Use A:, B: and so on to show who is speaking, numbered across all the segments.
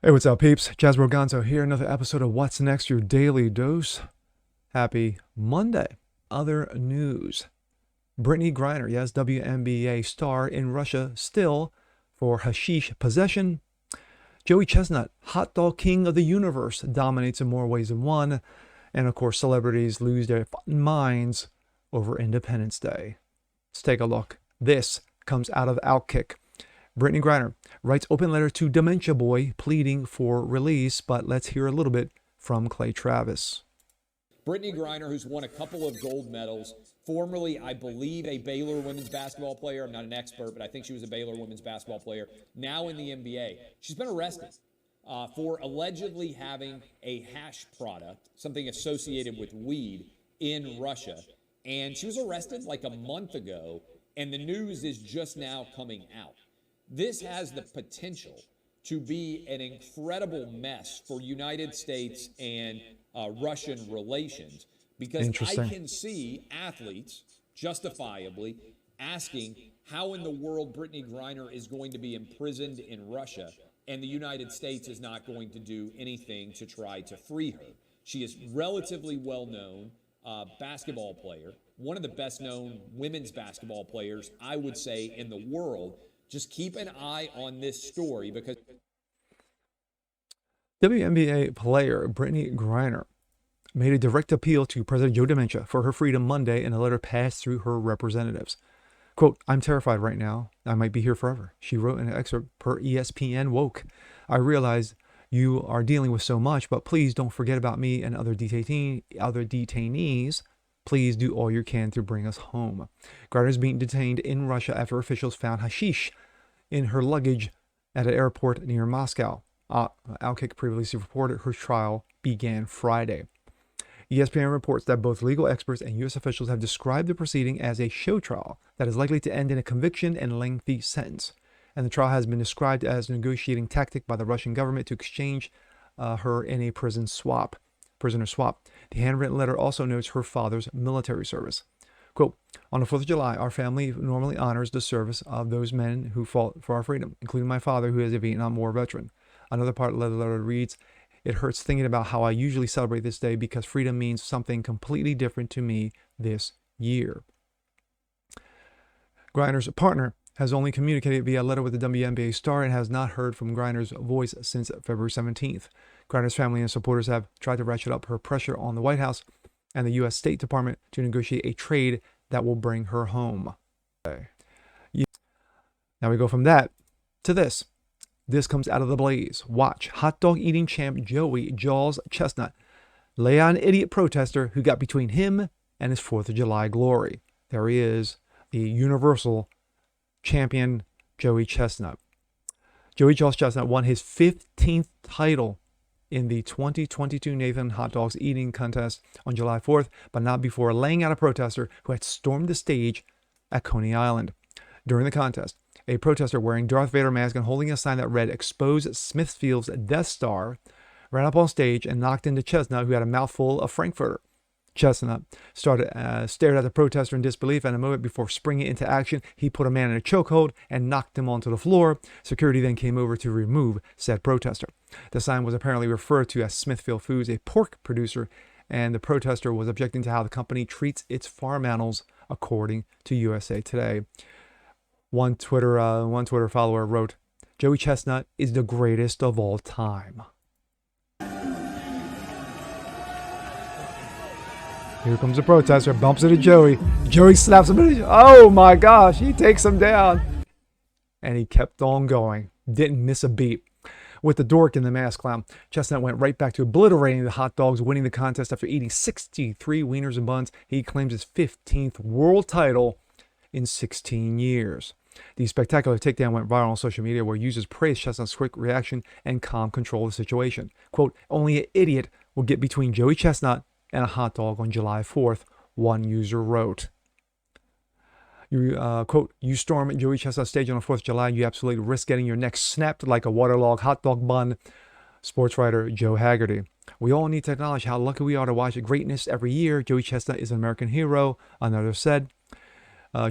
A: Hey, what's up, peeps? Jazz Borganzo here. Another episode of What's Next, your daily dose. Happy Monday. Other news. Brittany Griner, yes, WNBA star in Russia still for hashish possession. Joey Chestnut, hot dog king of the universe, dominates in more ways than one. And of course, celebrities lose their minds over Independence Day. Let's take a look. This comes out of Outkick. Brittany Griner writes open letter to Dementia Boy pleading for release, but let's hear a little bit from Clay Travis.
B: Brittany Griner, who's won a couple of gold medals, formerly, I believe, a Baylor women's basketball player. I'm not an expert, but I think she was a Baylor women's basketball player, now in the NBA. She's been arrested for allegedly having a hash product, something associated with weed, in Russia. And she was arrested like a month ago, and the news is just now coming out. This has the potential to be an incredible mess for United States and Russian relations, because I can see athletes justifiably asking how in the world Brittany Griner is going to be imprisoned in Russia and the United States is not going to do anything to try to free her. She is relatively well-known basketball player, one of the best-known women's basketball players, I would say, in the world. Just keep an eye on this story because
A: WNBA player Brittany Griner made a direct appeal to President Joe Dementia for her freedom Monday in a letter passed through her representatives. Quote, "I'm terrified right now. I might be here forever," she wrote in an excerpt per ESPN Woke. "I realize you are dealing with so much, but please don't forget about me and other detainees. Please do all you can to bring us home." Griner is being detained in Russia after officials found hashish in her luggage at an airport near Moscow. Outkick previously reported her trial began Friday. ESPN reports that both legal experts and U.S. officials have described the proceeding as a show trial that is likely to end in a conviction and lengthy sentence. And the trial has been described as a negotiating tactic by the Russian government to exchange her in a prisoner swap. The handwritten letter also notes her father's military service. Quote, "On the 4th of July, our family normally honors the service of those men who fought for our freedom, including my father, who is a Vietnam War veteran." Another part of the letter reads, "It hurts thinking about how I usually celebrate this day because freedom means something completely different to me this year." Griner's partner has only communicated via letter with the WNBA star and has not heard from Griner's voice since February 17th. Griner's family and supporters have tried to ratchet up her pressure on the White House and the U.S. State Department to negotiate a trade that will bring her home. Now we go from that to this. This comes out of the Blaze. Watch. Hot dog eating champ Joey Jaws Chestnut lay on an idiot protester who got between him and his 4th of July glory. There he is, the Universal champion Joey Chestnut. Joey Jaws Chestnut won his 15th title in the 2022 Nathan Hot Dogs Eating Contest on July 4th, but not before laying out a protester who had stormed the stage at Coney Island. During the contest, a protester wearing Darth Vader mask and holding a sign that read "Expose Smithfield's Death Star" ran up on stage and knocked into Chestnut, who had a mouthful of Frankfurter. Chestnut stared at the protester in disbelief, and a moment before springing into action, he put a man in a chokehold and knocked him onto the floor. Security then came over to remove said protester. The sign was apparently referred to as Smithfield Foods, a pork producer, and the protester was objecting to how the company treats its farm animals, according to USA Today. One Twitter follower wrote, "Joey Chestnut is the greatest of all time." Here comes a protester, bumps into Joey. Joey slaps him. Oh my gosh, he takes him down. And he kept on going. Didn't miss a beat. With the dork in the mask clown, Chestnut went right back to obliterating the hot dogs, winning the contest after eating 63 wieners and buns. He claims his 15th world title in 16 years. The spectacular takedown went viral on social media, where users praised Chestnut's quick reaction and calm control of the situation. Quote, "Only an idiot will get between Joey Chestnut and a hot dog on July 4th, one user wrote. Quote, "You storm Joey Chestnut stage on the 4th of July, you absolutely risk getting your neck snapped like a waterlogged hot dog bun." Sports writer Joe Haggerty. "We all need to acknowledge how lucky we are to watch greatness every year. Joey Chestnut is an American hero," another said.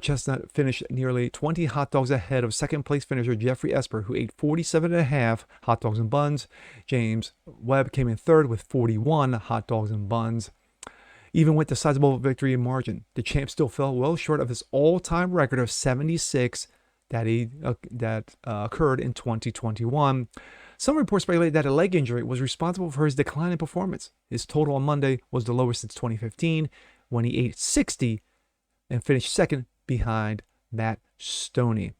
A: Chestnut finished nearly 20 hot dogs ahead of second place finisher Jeffrey Esper, who ate 47.5 hot dogs and buns. James Webb came in third with 41 hot dogs and buns. Even with the sizable victory margin, the champ still fell well short of his all-time record of 76 that occurred in 2021. Some reports speculate that a leg injury was responsible for his decline in performance. His total on Monday was the lowest since 2015, when he ate 60 and finished second behind Matt Stoney.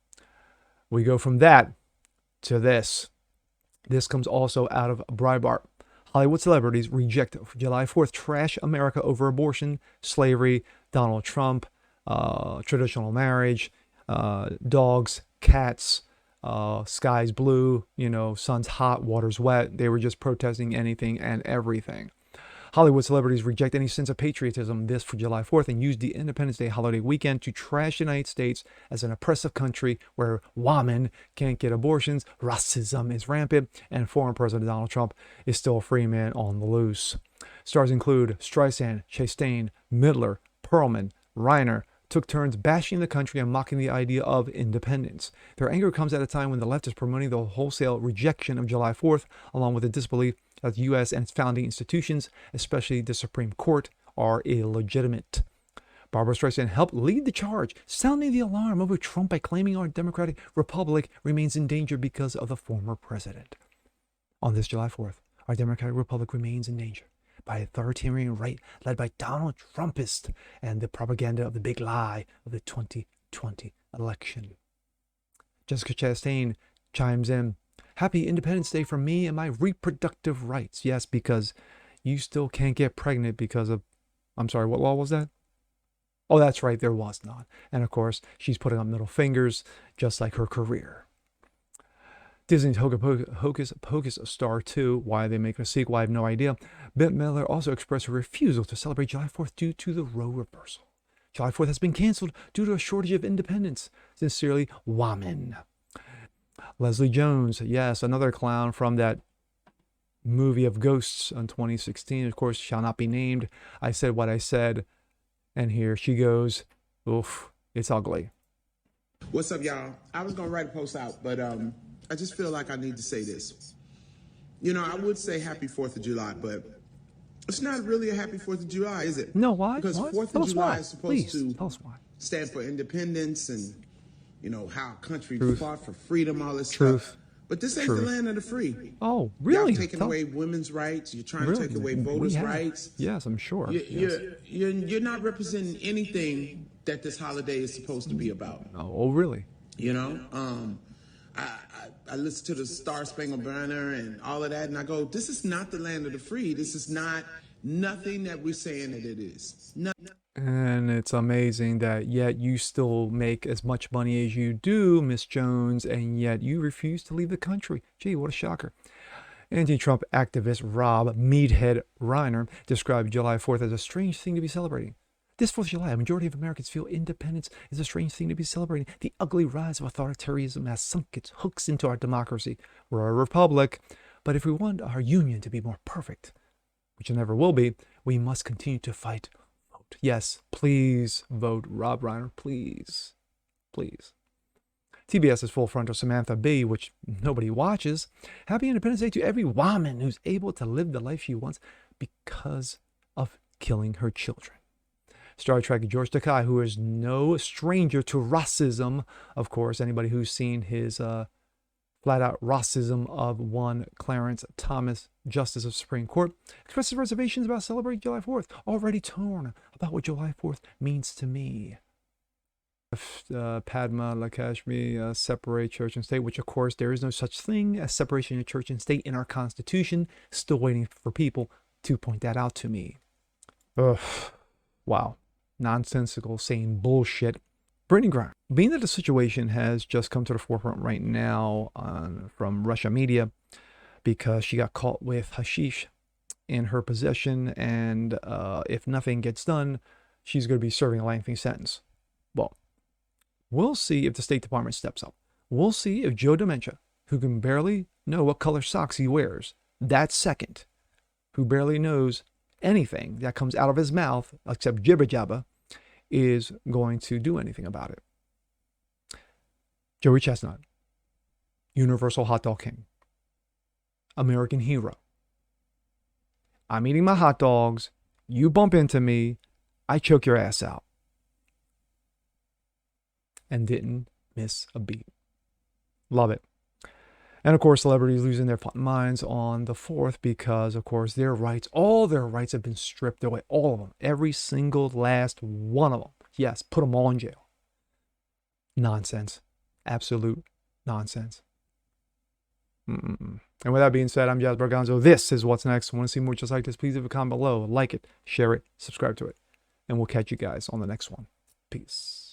A: We go from that to this. This comes also out of Breitbart. Hollywood celebrities reject July 4th trash America over abortion, slavery, Donald Trump, traditional marriage, dogs, cats, sky's blue, sun's hot, water's wet. They were just protesting anything and everything. Hollywood celebrities reject any sense of patriotism this for July 4th and use the Independence Day holiday weekend to trash the United States as an oppressive country where women can't get abortions, racism is rampant, and former President Donald Trump is still a free man on the loose. Stars include Streisand, Chastain, Midler, Perlman, Reiner, took turns bashing the country and mocking the idea of independence. Their anger comes at a time when the left is promoting the wholesale rejection of July 4th, along with the disbelief that the U.S. and its founding institutions, especially the Supreme Court, are illegitimate. Barbara Streisand helped lead the charge, sounding the alarm over Trump by claiming our democratic republic remains in danger because of the former president. On this July 4th, our democratic republic remains in danger by authoritarian right led by Donald Trumpists and the propaganda of the big lie of the 2020 election. Jessica Chastain chimes in, "Happy Independence Day for me and my reproductive rights." Yes, because you still can't get pregnant because of, I'm sorry, what law was that? Oh, that's right, there was none. And of course, she's putting up middle fingers, just like her career. Disney's Hocus Pocus Star 2, why they make a sequel, I have no idea. Bette Midler also expressed her refusal to celebrate July 4th due to the Roe reversal. July 4th has been canceled due to a shortage of independence. Sincerely, woman. Leslie Jones, yes, another clown from that movie of ghosts in 2016, of course, shall not be named. I said what I said, and here she goes. Oof, it's ugly.
C: What's up, y'all? I was going to write a post out, but I just feel like I need to say this. I would say happy 4th of July, but it's not really a happy 4th of July, is it?
A: No, why?
C: Because
A: what?
C: 4th
A: Tell
C: of
A: us
C: July
A: why.
C: is supposed
A: Please, tell us why.
C: to stand for independence and, how our country
A: Truth.
C: fought for freedom, all this
A: Truth.
C: stuff. But this ain't
A: Truth.
C: the land of the free.
A: Oh, really?
C: Y'all taking away women's rights. You're trying to take away voters' rights.
A: Yes, I'm sure.
C: You're not representing anything that this holiday is supposed to be about.
A: Oh, really?
C: I listen to the Star Spangled Banner and all of that, and I go, this is not the land of the free. This is not nothing that we're saying that it is.
A: And it's amazing that yet you still make as much money as you do, Miss Jones, and yet you refuse to leave the country. Gee, what a shocker. Anti-Trump activist Rob Meathead Reiner described July 4th as a strange thing to be celebrating. This 4th of July, a majority of Americans feel independence is a strange thing to be celebrating. The ugly rise of authoritarianism has sunk its hooks into our democracy. We're a republic, but if we want our union to be more perfect, which it never will be, we must continue to fight. Vote. Yes, please vote Rob Reiner, please. Please. TBS's Full Frontal Samantha Bee, which nobody watches. Happy Independence Day to every woman who's able to live the life she wants because of killing her children. Star Trek George Takei, who is no stranger to racism, of course. Anybody who's seen his flat-out racism of one Clarence Thomas, Justice of Supreme Court, expresses reservations about celebrating July 4th, already torn about what July 4th means to me. Padma Lakshmi separate church and state, which of course there is no such thing as separation of church and state in our Constitution. Still waiting for people to point that out to me. Ugh. Wow. Nonsensical, saying bullshit. Brittany Griner. Being that the situation has just come to the forefront right now from Russia media because she got caught with hashish in her possession, and if nothing gets done, she's going to be serving a lengthy sentence. Well, we'll see if the State Department steps up. We'll see if Joe DiMaggio, who can barely know what color socks he wears, that second, who barely knows anything that comes out of his mouth except jibber jabber, is going to do anything about it. Joey Chestnut, Universal Hot Dog King, American hero. I'm eating my hot dogs. You bump into me. I choke your ass out. And didn't miss a beat. Love it. And of course, celebrities losing their minds on the 4th because, of course, their rights, all their rights have been stripped away. All of them. Every single last one of them. Yes, put them all in jail. Nonsense. Absolute nonsense. And with that being said, I'm Jazz Bargonzo. This is What's Next. Want to see more just like this? Please leave a comment below. Like it, share it, subscribe to it. And we'll catch you guys on the next one. Peace.